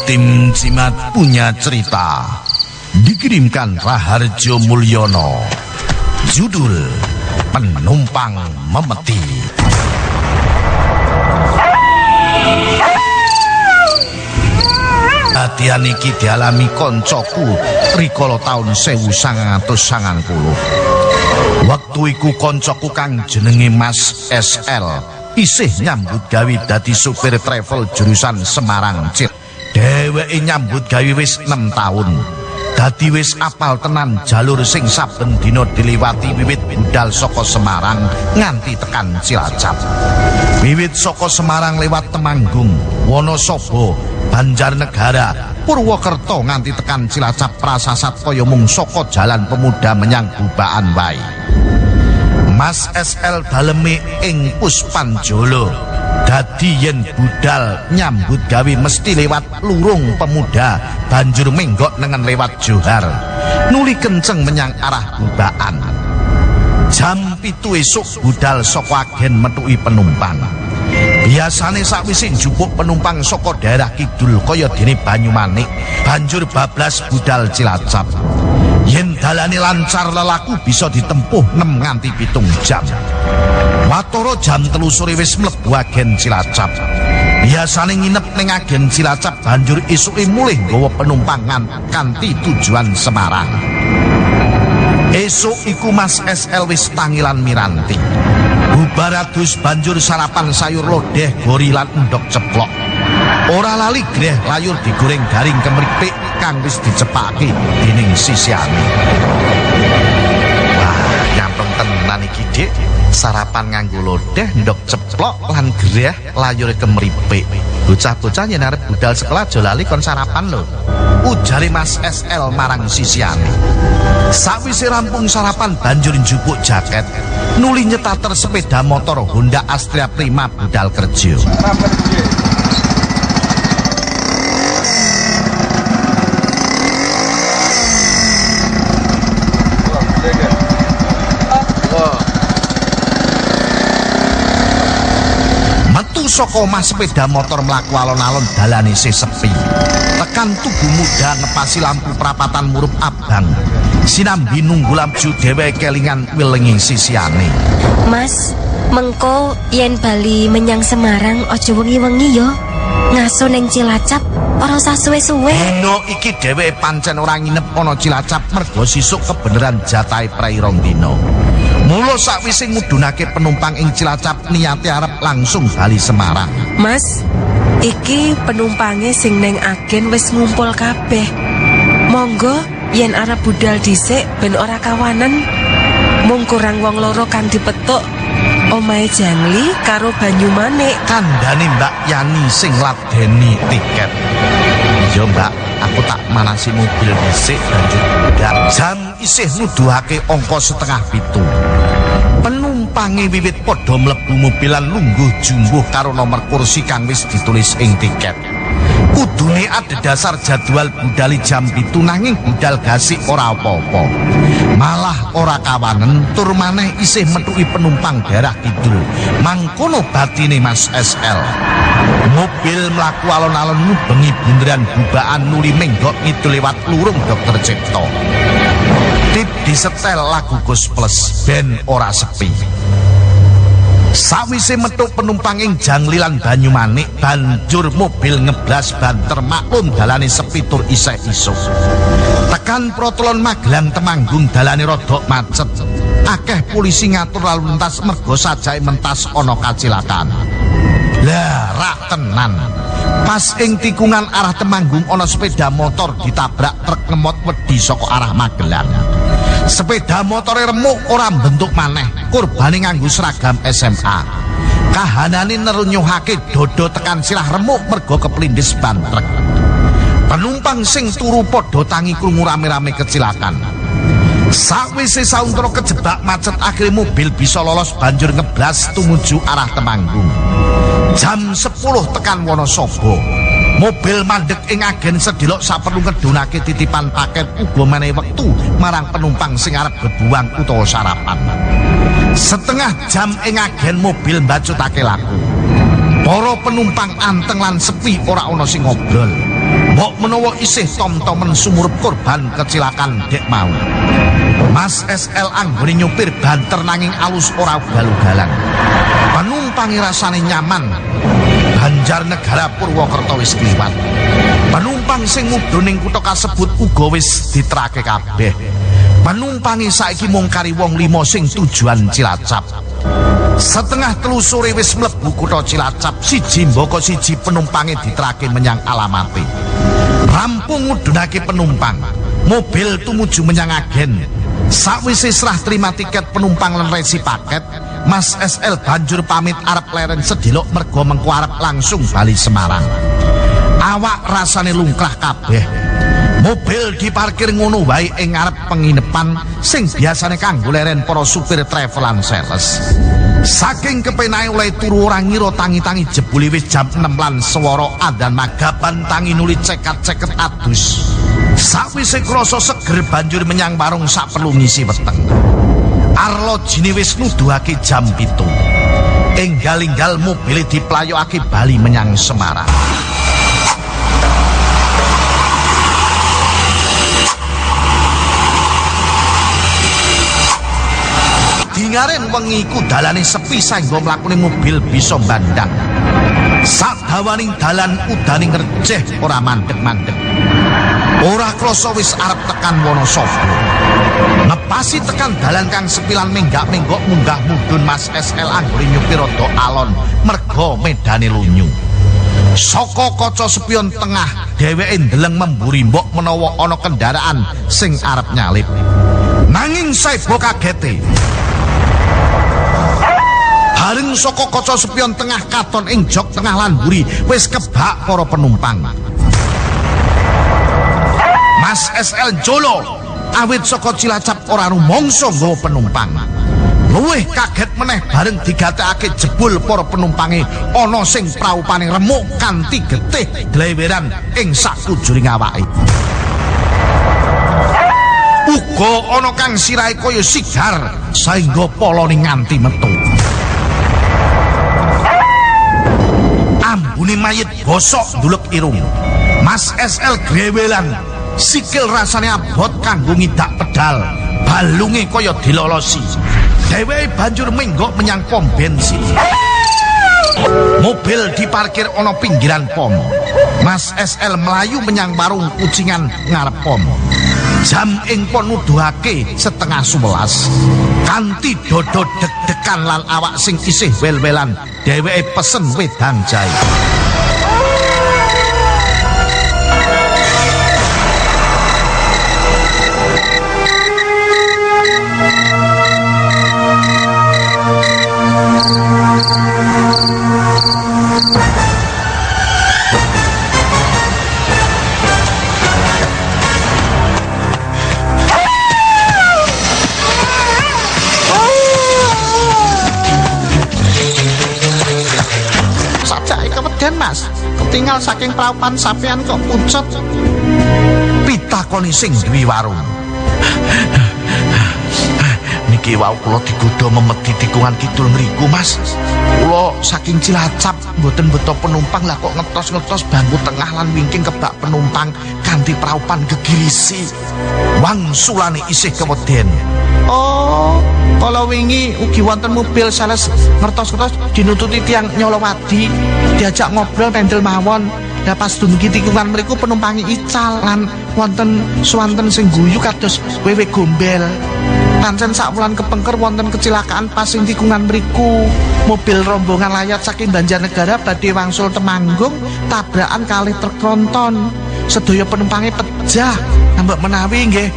Tim Cimat punya cerita, dikirimkan Raharjo Mulyono. Judul Penumpang Memeti. Kejadian iki dialami koncoku rikala taun 1990. Wektu iku koncoku kang jenenge Mas SL isih nyambut gawe dadi supir travel jurusan Semarang Cil. Dheweke nyambut gawe wis 6 taun. Dadi wis apal tenan jalur sing saben dina diliwati wiwit budal saka Semarang nganti tekan Cilacap. Wiwit saka Semarang lewat Temanggung, Wonosobo, Banjarnegara, Purwokerto nganti tekan Cilacap prasasat kaya mung saka Jalan Pemuda menyang Bubaan wae. Mas SL daleme ing Puspanjolo. Dadi yen budal nyambut gawe mesti lewat Lurung Pemuda, banjur menggok nengen lewat Johar, nuli kenceng menyang arah Bubaan. Jam 7 esuk budal saka agen metuki penumpang. Biasane sakwise njupuk penumpang saka daerah kidul kaya dene Banyumanik, banjur bablas budal Cilacap. Yen dalane lancar lelaku bisa ditempuh 6 nganti 7 jam. Watara jam 3 sore wis mlebu agen Cilacap. Biasane nginep ning agen Cilacap banjur esuke mulih nggawa penumpang kanthi tujuan Semarang. Esuk iku Mas SL wis tangilan miranti. Bubar adus banjur sarapan sayur lodeh, gori lan endhog ceplok. Ora lali greh layur digoreng garing kemripik kang wis dicepake dening sisiane. Wah, nyampeng tenan iki, Dik. Sarapan nganggo lodeh, endhog ceplok lan greh layur kemripik. Bocah-bocah yen arep budal sekolah aja lali kon sarapan lho. Ujare Mas SL marang sisiane. Sakwise rampung sarapan banjur njupuk jaket, nuli nyetater sepeda motor Honda Astrea Prima budal kerja. Metu saka omah sepeda motor mlaku alon-alon dalane isih sepi. Tekan Tugu Muda ngepasi lampu perapatan Murup Abang. Sinambi nunggu lampu dheweke kelingan wilengi sisiane. Mas, mengko yen bali menyang Semarang aja wengi-wengi yo. Ngaso ning Cilacap ora usah suwe-suwe. Dino iki dheweke pancen ora nginep ana Cilacap mergo sisuk kebeneran jatahe prei 2 dina. Mula sakwise ngudunake penumpang ing Cilacap niate arep langsung bali Semarang. Mas, iki penumpange sing neng agen wis ngumpul kabeh. Monggo yen arep budal dhisik ben ora kawanen. Mung kurang wong loro kang dipetuk omahe Jangli karo Banyumanik. Kandhane Mbak Yani sing ladeni tiket. Iya Mbak, aku tak manasi mobil dhisik banjur budal. Jam isih nuduhake angka 6:30. Penumpange wiwit padha mlebu mobilan lungguh jumbuh karo nomor kursi kang wis ditulis ing tiket. Kudune adhedhasar jadwal budali jam 7 nanging budal gasik ora apa-apa. Malah ora kawanen tur maneh isih metuki penumpang daerah kidul. Mangkono batine Mas SL. Mobil mlaku alon-alon nubengi bunderan Bubaan nuli menggok ngidul lewat Lurung Dr. Cipto. Tip disetel lagu Gus Plus ben ora sepi. Sawise metuk penumpang ing Jangli lan Banyumanik banjur mobil ngeblas banter maklum dalane sepi tur isih isuk. Tekan Protolon Magelang Temanggung dalane rodok macet. Akeh polisi ngatur lalu lintas mergo sajake mentas ana kacilakan. Lah rak tenan. Pas ing tikungan arah Temanggung ana sepeda motor ditabrak truk ngemot wedi saka arah Magelang. Sepeda motore remuk ora bentuk maneh, kurbane nganggo seragam SMA. Kahanane nerunyuhake dodo tekan sirah remuk mergo keplindis ban truk. Penumpang sing turu padha tangi krungu rame-rame kecelakaan. Sakwise sauntara kejebak macet akhirnya mobil bisa lolos banjur ngeblas tumuju arah Temanggung. Jam 10 tekan Wonosobo. Mobil mandek ing agen sedilok saperlu ngedunake titipan paket uga menehi wektu marang penumpang sing arep bebuang utawa sarapan. Setengah jam ing agen mobil mbacutake laku. Para penumpang anteng lan sepi ora ana sing ngobrol. Mbok menawa isih tom-tomen sumurup korban kecelakaan dek mau. Mas SL anggone nyupir banter nanging alus ora ugal-ugalan. Penumpangi rasane nyaman. Banjarnegara Purwokerto wis kliwat. Penumpang sing mudhun ing kutha kasebut uga wis diterake kabeh. Penumpangi saiki mung kari wong 5 sing tujuan Cilacap. Setengah telu sore wis mlebu kutha Cilacap, siji mbaka siji penumpange diterake menyang alamate. Rampung ngudhunake penumpang, mobil tumuju menyang agen. Sakwise serah terima tiket penumpang lan resi paket, Mas SL banjur pamit arep leren sedilok mergo mengko arep langsung bali Semarang. Awak rasane lungkrah kabeh. Mobil diparkir ngono wae ing ngarep penginepan sing biasane kanggo leren para supir travel lan sales. Saking kepenake oleh turu ora ngira tangi-tangi jebule wis jam 6 lan swara adzan magaban tangi nuli cekat-ceket adus. Sakwise krasa seger banjur menyang warung saperlu ngisi weteng. Arlo jine wis nuduhake jam 7. Enggal-enggal mobil diplayokake bali menyang Semarang. Dingaren wengi ku dalane sepi saengga mlakune mobil bisa mbandang. Sadawaning dalan udaning receh ora mandeg-mandeg. Ora krasa wis arep tekan Wonosobo. Ngepasi tekan dalan kang sepilan menggak-menggok munggah mudhun Mas SL anggone nyupir rada alon merga medane lunyu. Saka kaca spion tengah dheweke ndeleng memburi mbok menawa ana kendaraan sing arep nyalip. Nanging saibo kagete. Bareng saka kaca spion tengah katon ing jok tengah lan mburi wis kebak para penumpang. Mas SL jolo awit saka Cilacap ora rumangsa nggawa penumpang. Luwih kaget meneh bareng digatekake jebul para penumpange ana sing praupane remuk kanthi getih gleweran ing sakujuring awake. Uga ana kang sirahe kaya sigar saengga polone nganti metu. Ambune mayit bosok ndulek irung. Mas SL grewelan, sikil rasane abot kanggo ngidak pedal, balunge kaya dilolosi. Dheweke banjur menggok menyang pom bensin. Mobil diparkir ana pinggiran pom. Mas SL melayu menyang warung kucingan ngarep pom. Jam ing pon nuduhake 10:30. Kanthi dodo deg-degan lan awak sing isih wel-welan, dheweke pesen wedang jahe. Mas, ketinggal saking praupan sampean kok pucet. Pitakoni sing duwi warung. Niki wau kula digodha memedi tikungan kidul mriku, Mas. Kula saking Cilacap mboten beto penumpang lah kok ngetos-ngetos bangku tengah lan wingking kebak penumpang kanthi praupan gegirisi. Wangsulane isih keweden. Oh, kalau wingi ugi wonten mobil sales ngertos-ngertos dinututi tiang nyolowadi, diajak ngobrol pendel mawon. Lah pas dumugi tikungan mriku penumpangi ical lan wonten swanten sing guyu kados wewe gombel. Pancen sakwulan kepengker wonten kecelakaan pas ing tikungan mriku. Mobil rombongan layat saking Banjarnegara badhe wangsul Temanggung tabrakan kalih truk tronton. Sedaya penumpange pejah. Mbok menawi nggih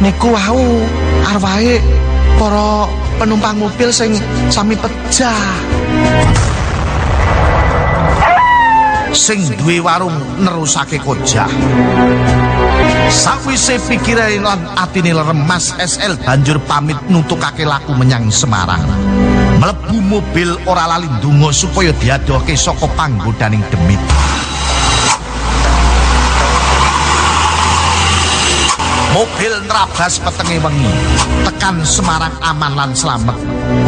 niku wau arwahe para penumpang mobil sing sami pejah. Sing duwe warung nerusake kojah. Sakwise pikirane lan atine lerem, Mas SL banjur pamit nutukake laku menyang Semarang. Mlebu mobil ora lali ndonga supaya diadohke saka panggodaning demit. Mobil nerabas petenge wengi tekan Semarang aman lan slamet.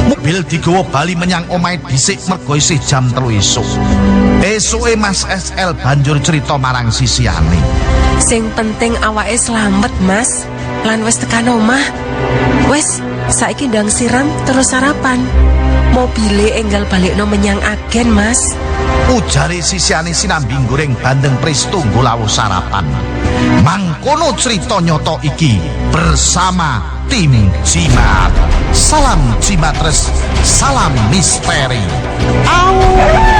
Mobil digawa bali menyang omahe dhisik mergo isih jam 3 esuk. Esuke Mas SL banjur cerita marang sisihane. Sing penting awake slamet, Mas. Lan wis tekan omah. Wis, saiki ndang siram terus sarapan. Mobile enggal balikno menyang agen, Mas. Ujare sisihane sinambi goreng bandeng presto nggo lawuh sarapan. Mangkono cerita nyoto iki bersama tim Jimat. Salam Jimatres, salam misteri. Au.